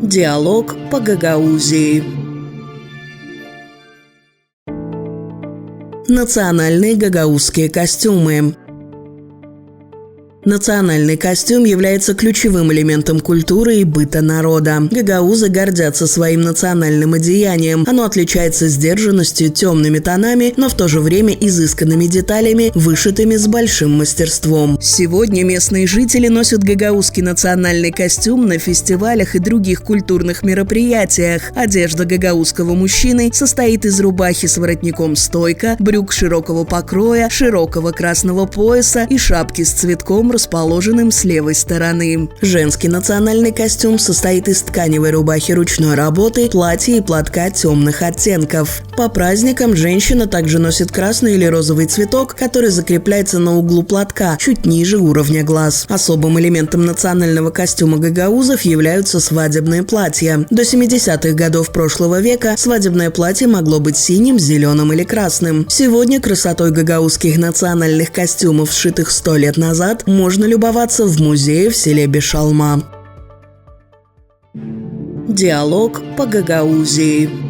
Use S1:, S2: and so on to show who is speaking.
S1: Диалог по Гагаузии. Национальные гагаузские костюмы. Национальный костюм является ключевым элементом культуры и быта народа. Гагаузы гордятся своим национальным одеянием. Оно отличается сдержанностью, темными тонами, но в то же время изысканными деталями, вышитыми с большим мастерством. Сегодня местные жители носят гагаузский национальный костюм на фестивалях и других культурных мероприятиях. Одежда гагаузского мужчины состоит из рубахи с воротником-стойка, брюк широкого покроя, широкого красного пояса и шапки с цветком, расположенным с левой стороны. Женский национальный костюм состоит из тканевой рубахи ручной работы, платья и платка темных оттенков. По праздникам женщина также носит красный или розовый цветок, который закрепляется на углу платка, чуть ниже уровня глаз. Особым элементом национального костюма гагаузов являются свадебные платья. До 70-х годов прошлого века свадебное платье могло быть синим, зеленым или красным. Сегодня красотой гагаузских национальных костюмов, сшитых 100 лет назад, можно любоваться в музее в селе Бешалма. Диалог по Гагаузии.